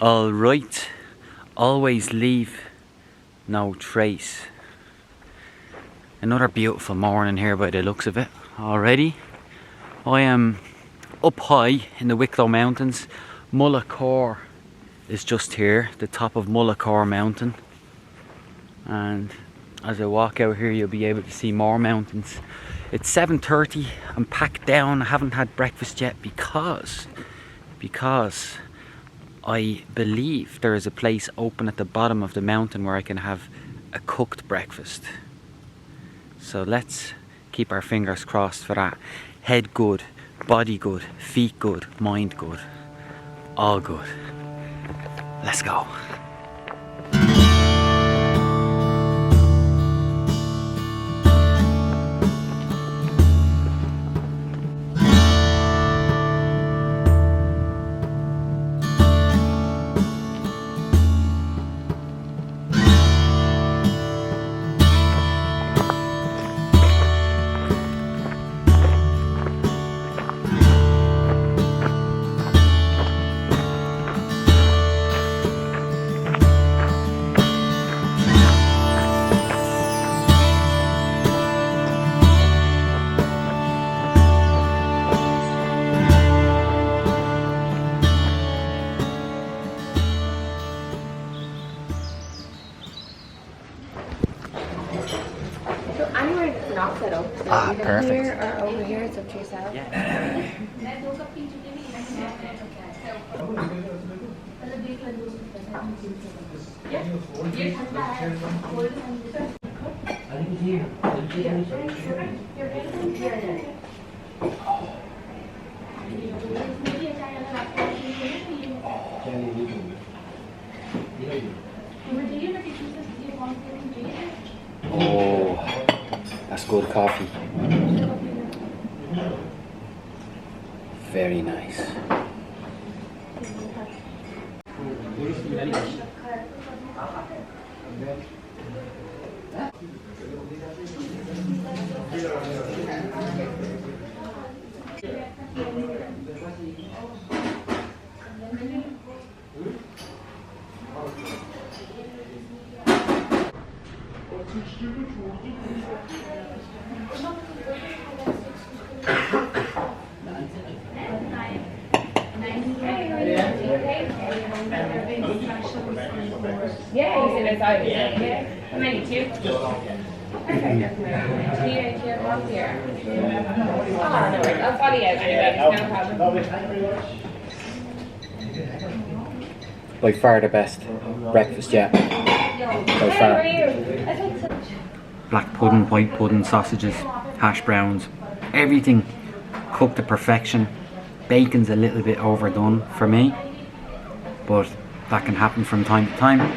Alright, always leave no trace. Another beautiful morning here by the looks of it already. I am up high in the Wicklow Mountains. Mucklagh is just here, the top of Mucklagh Mountain. And as I walk out here, you'll be able to see more mountains. It's 7:30, I'm packed down, I haven't had breakfast yet because I believe there is a place open at the bottom of the mountain where I can have a cooked breakfast. So let's keep our fingers crossed for that. Head good, body good, feet good, mind good, all good. Let's go. Perfect. Here or over here, it's up to yourself. Yeah. Oh, that's good coffee. Very nice. Yeah, you said it's out. Yeah. How many? Two? Perfect. Do you have here? Oh, no worries. I'll follow you out anyway. No problem. By far the best breakfast yet. By far. Black pudding, white pudding, sausages, hash browns, everything cooked to perfection. Bacon's a little bit overdone for me, but that can happen from time to time.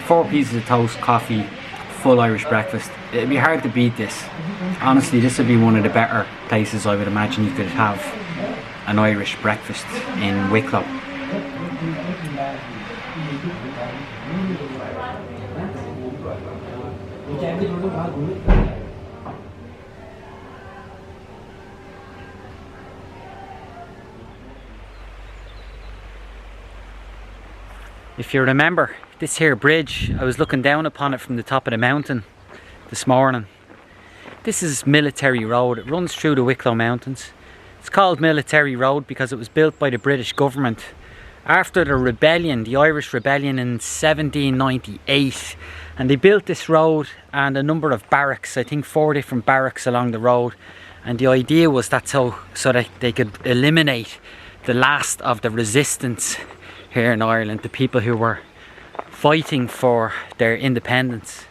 4 pieces of toast, coffee, full Irish breakfast. It'd be hard to beat this. Honestly, this would be one of the better places I would imagine you could have an Irish breakfast in Wicklow. If you remember this here bridge, I was looking down upon it from the top of the mountain this morning. This is Military Road. It runs through the Wicklow Mountains. It's called Military Road because it was built by the British government after the rebellion, the Irish rebellion in 1798. And they built this road and a number of barracks, I think 4 different barracks along the road. And the idea was that so that they could eliminate the last of the resistance here in Ireland, the people who were fighting for their independence.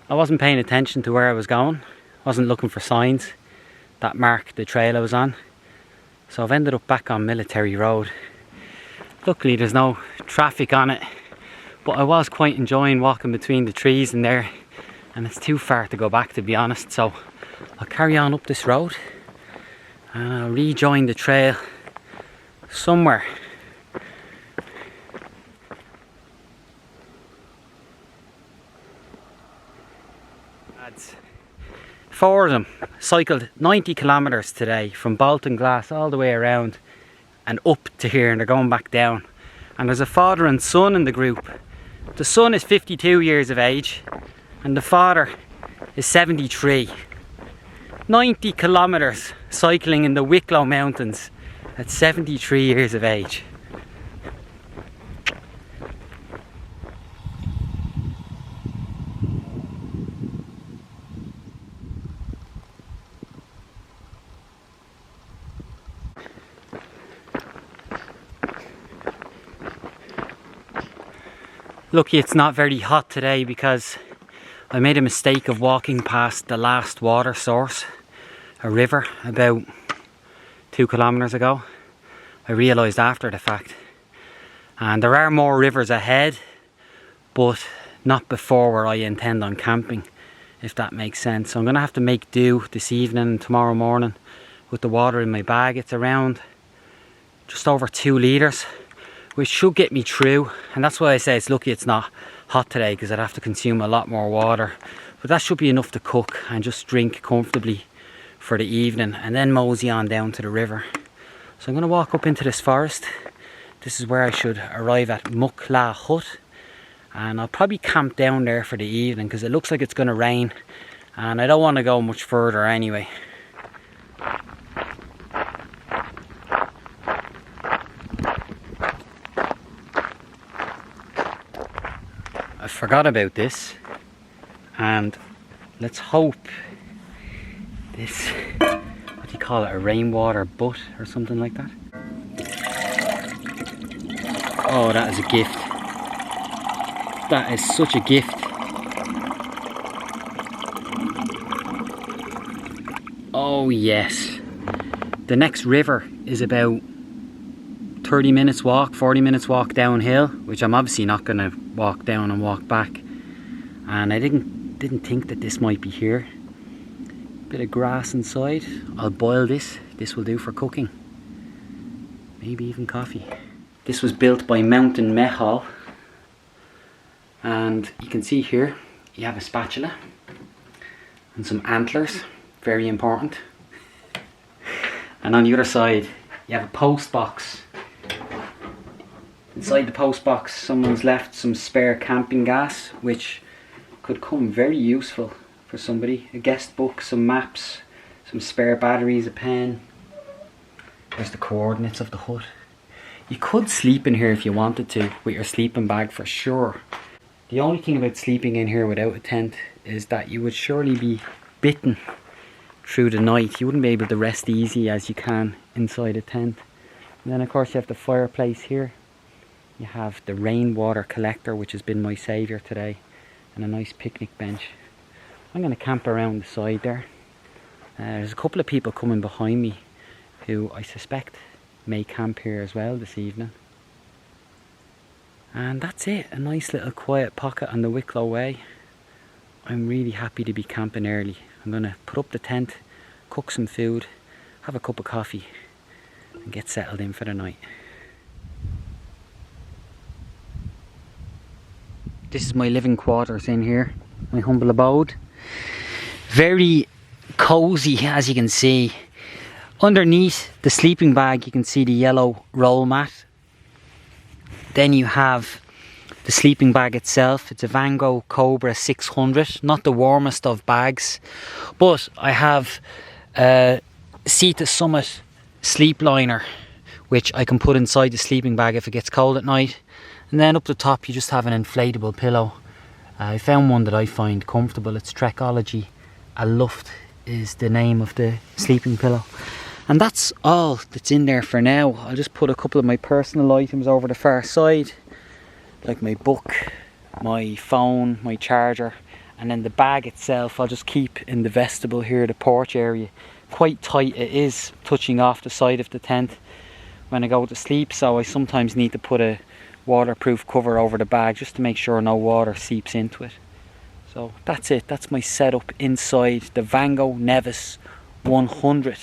I wasn't paying attention to where I was going. I wasn't looking for signs that marked the trail I was on. So I've ended up back on Military Road. Luckily there's no traffic on it, but I was quite enjoying walking between the trees in there, and it's too far to go back, to be honest, so I'll carry on up this road and I'll rejoin the trail somewhere. Lads, 4 of them cycled 90 kilometres today from Baltinglass all the way around and up to here, and they're going back down. And there's a father and son in the group. The son is 52 years of age and the father is 73. 90 kilometres cycling in the Wicklow Mountains at 73 years of age. Lucky it's not very hot today, because I made a mistake of walking past the last water source, a river, about 2 kilometres ago. I realised after the fact. And there are more rivers ahead, but not before where I intend on camping, if that makes sense. So I'm going to have to make do this evening and tomorrow morning with the water in my bag. It's around just over 2 litres. Which should get me through, and that's why I say it's lucky it's not hot today, because I'd have to consume a lot more water. But that should be enough to cook and just drink comfortably for the evening, and then mosey on down to the river. So I'm going to walk up into this forest. This is where I should arrive at Mucklagh Hut, and I'll probably camp down there for the evening because it looks like it's going to rain and I don't want to go much further anyway. I forgot about this, and let's hope this, what do you call it, a rainwater butt or something like that. Oh, that is a gift. That is such a gift. Oh yes. The next river is about 30 minutes walk, 40 minutes walk downhill, which I'm obviously not going to walk down and walk back. And I didn't think that this might be here. Bit of grass inside. I'll boil this. This will do for cooking. Maybe even coffee. This was built by Mountain Meitheal. And you can see here, you have a spatula and some antlers, very important. And on the other side, you have a post box. Inside the post box, someone's left some spare camping gas, which could come very useful for somebody. A guest book, some maps, some spare batteries, a pen. There's the coordinates of the hut. You could sleep in here if you wanted to, with your sleeping bag for sure. The only thing about sleeping in here without a tent is that you would surely be bitten through the night. You wouldn't be able to rest easy as you can inside a tent. And then of course you have the fireplace here. You have the rainwater collector, which has been my saviour today, and a nice picnic bench. I'm going to camp around the side there. There's a couple of people coming behind me who I suspect may camp here as well this evening. And that's it, a nice little quiet pocket on the Wicklow Way. I'm really happy to be camping early. I'm going to put up the tent, cook some food, have a cup of coffee and get settled in for the night. This is my living quarters in here, my humble abode. Very cosy, as you can see. Underneath the sleeping bag you can see the yellow roll mat. Then you have the sleeping bag itself. It's a Van Gogh Cobra 600, not the warmest of bags, but I have a Sea to Summit sleep liner which I can put inside the sleeping bag if it gets cold at night. And then up the top you just have an inflatable pillow. I found one that I find comfortable. It's Trekology. A Luft is the name of the sleeping pillow. And that's all that's in there for now. I'll just put a couple of my personal items over the far side, like my book, my phone, my charger, and then the bag itself I'll just keep in the vestibule here, the porch area, quite tight. It is touching off the side of the tent when I go to sleep, so I sometimes need to put a waterproof cover over the bag just to make sure no water seeps into it. So that's it. That's my setup inside the Vango Nevis 100.